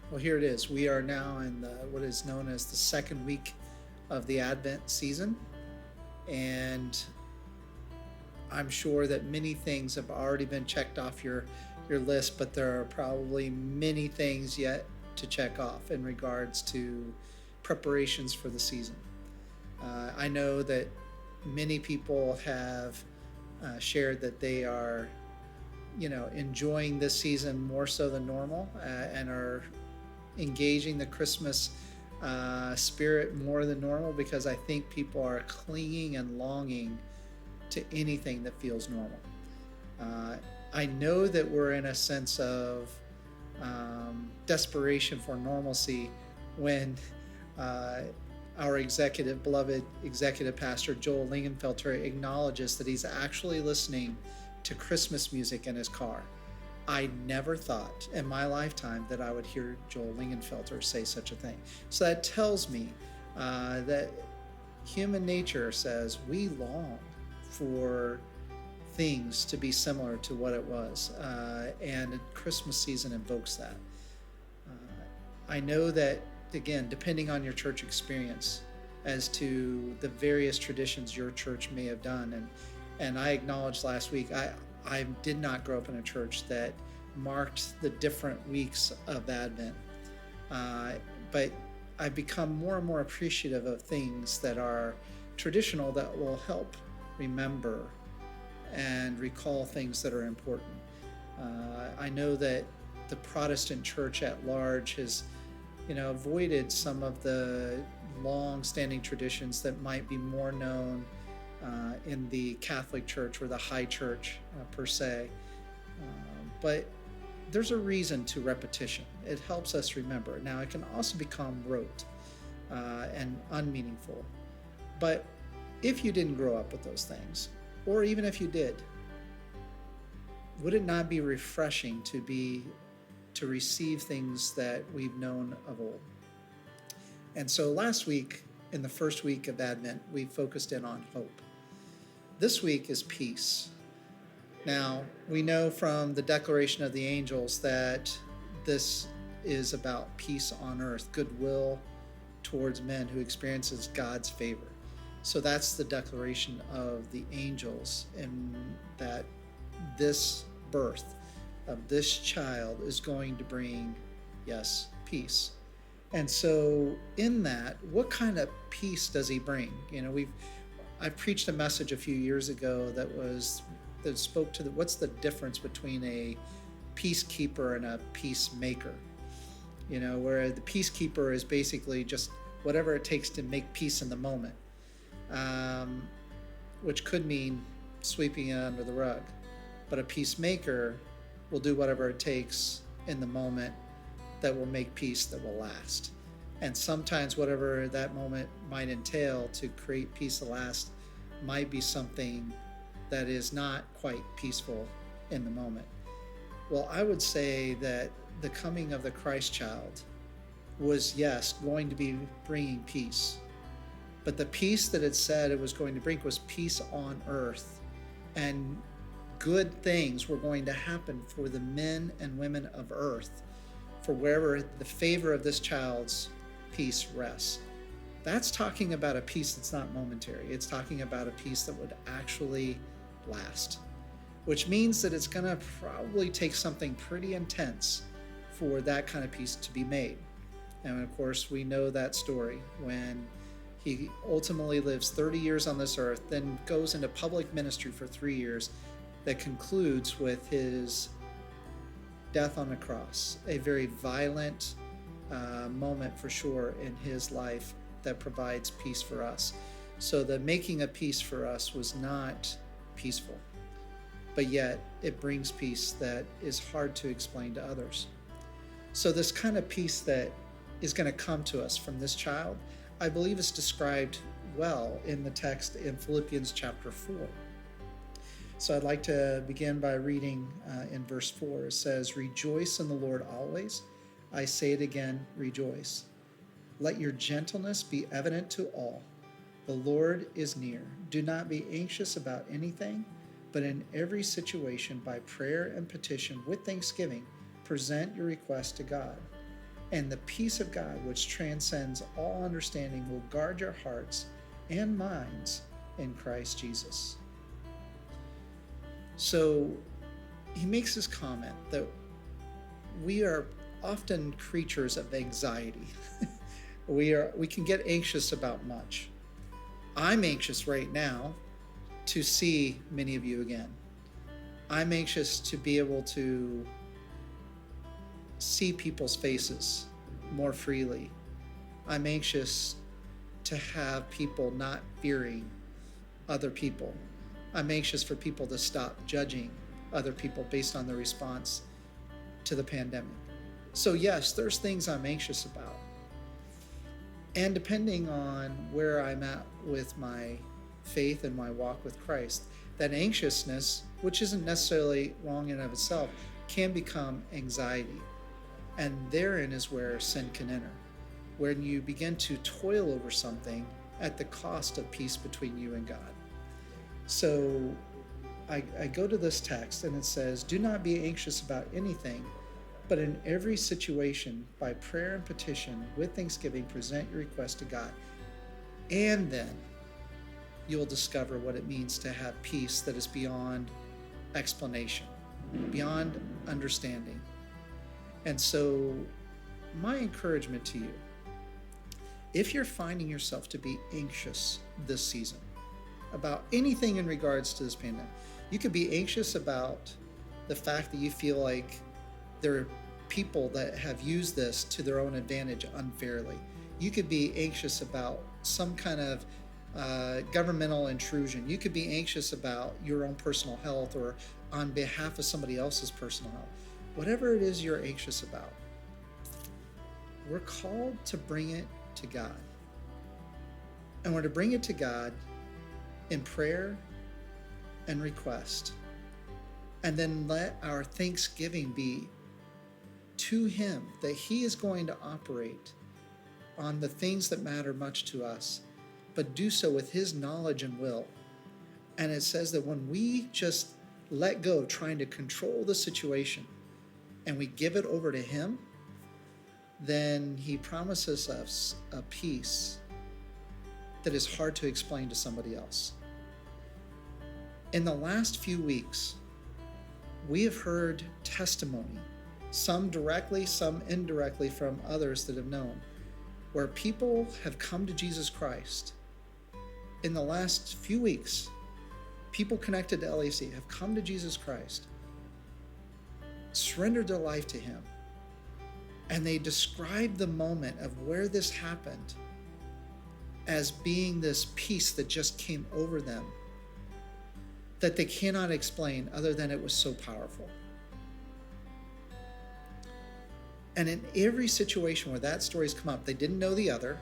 Well, here it is. We are now in what is known as the second week of the Advent season, and I'm sure that many things have already been checked off your list, but there are probably many things yet to check off in regards to preparations for the season. I know that many people have shared that they are, enjoying this season more so than normal, and are engaging the Christmas spirit more than normal, because I think people are clinging and longing to anything that feels normal. Uh, I know that we're in a sense of desperation for normalcy when uh, our beloved executive pastor, Joel Lingenfelter, acknowledges that he's actually listening to Christmas music in his car. I never thought in my lifetime that I would hear Joel Lingenfelter say such a thing. So that tells me that human nature says we long for things to be similar to what it was, and Christmas season invokes that. I know that, again, depending on your church experience, as to the various traditions your church may have done, and I acknowledged last week, I did not grow up in a church that marked the different weeks of Advent, but I've become more and more appreciative of things that are traditional that will help remember and recall things that are important. I know that the Protestant church at large has, avoided some of the long-standing traditions that might be more known in the Catholic Church or the High Church per se. But there's a reason to repetition. It helps us remember. Now, it can also become rote and unmeaningful. But if you didn't grow up with those things, or even if you did, would it not be refreshing to receive things that we've known of old? And so last week, in the first week of Advent, we focused in on hope. This week is peace. Now, we know from the declaration of the angels that this is about peace on earth, goodwill towards men who experiences God's favor. So that's the declaration of the angels, and that this birth of this child is going to bring, yes, peace. And so in that, what kind of peace does he bring? I preached a message a few years ago that spoke to what's the difference between a peacekeeper and a peacemaker. Where the peacekeeper is basically just whatever it takes to make peace in the moment, which could mean sweeping it under the rug. But a peacemaker will do whatever it takes in the moment that will make peace that will last. And sometimes whatever that moment might entail to create peace to last might be something that is not quite peaceful in the moment. Well, I would say that the coming of the Christ child was, yes, going to be bringing peace. But the peace that it said it was going to bring was peace on earth. And good things were going to happen for the men and women of earth, for wherever the favor of this child's peace rests. That's talking about a peace that's not momentary. It's talking about a peace that would actually last, which means that it's going to probably take something pretty intense for that kind of peace to be made. And of course, we know that story when he ultimately lives 30 years on this earth, then goes into public ministry for 3 years, that concludes with his death on the cross, a very violent moment for sure in his life that provides peace for us. So the making of peace for us was not peaceful, but yet it brings peace that is hard to explain to others. So this kind of peace that is going to come to us from this child, I believe is described well in the text in Philippians chapter 4. So I'd like to begin by reading in verse 4. It says, "Rejoice in the Lord always. I say it again, rejoice. Let your gentleness be evident to all. The Lord is near. Do not be anxious about anything, but in every situation, by prayer and petition with thanksgiving, present your request to God. And the peace of God, which transcends all understanding, will guard your hearts and minds in Christ Jesus. So he makes this comment that we are often creatures of anxiety. We can get anxious about much. I'm anxious right now to see many of you again. I'm anxious to be able to see people's faces more freely. I'm anxious to have people not fearing other people. I'm anxious for people to stop judging other people based on their response to the pandemic. So yes, there's things I'm anxious about. And depending on where I'm at with my faith and my walk with Christ, that anxiousness, which isn't necessarily wrong in and of itself, can become anxiety. And therein is where sin can enter, when you begin to toil over something at the cost of peace between you and God. So I go to this text and it says, do not be anxious about anything, but in every situation, by prayer and petition, with thanksgiving, present your request to God. And then you'll discover what it means to have peace that is beyond explanation, beyond understanding. And so my encouragement to you, if you're finding yourself to be anxious this season about anything in regards to this pandemic, you could be anxious about the fact that you feel like there are people that have used this to their own advantage unfairly. You could be anxious about some kind of governmental intrusion. You could be anxious about your own personal health or on behalf of somebody else's personal health. Whatever it is you're anxious about, we're called to bring it to God. And we're to bring it to God in prayer and request. And then let our thanksgiving be to Him that He is going to operate on the things that matter much to us, but do so with His knowledge and will. And it says that when we just let go of trying to control the situation and we give it over to Him, then He promises us a peace that is hard to explain to somebody else. In the last few weeks, we have heard testimony, some directly, some indirectly from others that have known, where people have come to Jesus Christ. In the last few weeks, people connected to LEFC have come to Jesus Christ, surrendered their life to Him, and they describe the moment of where this happened as being this peace that just came over them that they cannot explain other than it was so powerful. And in every situation where that story's come up, they didn't know the other.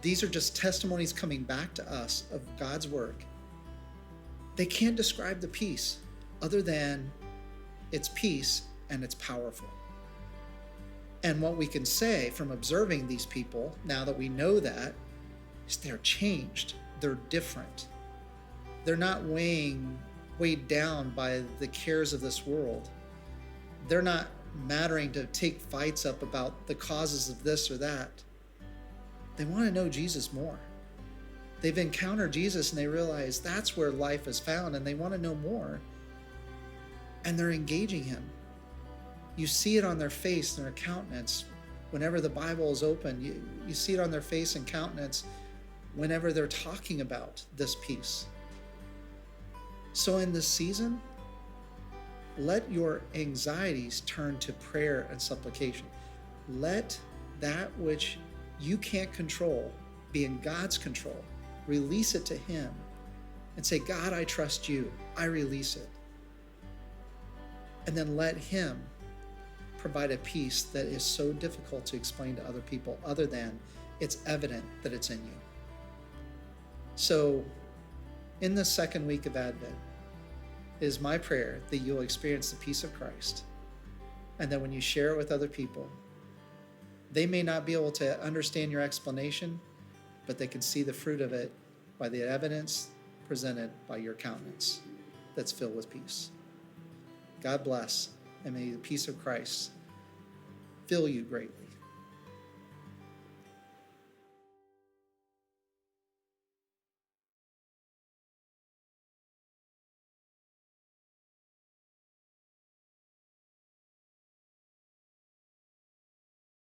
These are just testimonies coming back to us of God's work. They can't describe the peace other than it's peace and it's powerful. And what we can say from observing these people, now that we know that, is they're changed. They're different. They're not weighed down by the cares of this world. They're not mattering to take fights up about the causes of this or that. They want to know Jesus more. They've encountered Jesus and they realize that's where life is found and they want to know more. And they're engaging Him. You see it on their face and their countenance. Whenever the Bible is open, you see it on their face and countenance whenever they're talking about this peace. So in this season, let your anxieties turn to prayer and supplication. Let that which you can't control be in God's control. Release it to Him and say, God, I trust you. I release it. And then let Him provide a peace that is so difficult to explain to other people other than it's evident that it's in you. So in the second week of Advent, it is my prayer that you'll experience the peace of Christ. And that when you share it with other people, they may not be able to understand your explanation, but they can see the fruit of it by the evidence presented by your countenance that's filled with peace. God bless, and may the peace of Christ fill you greatly.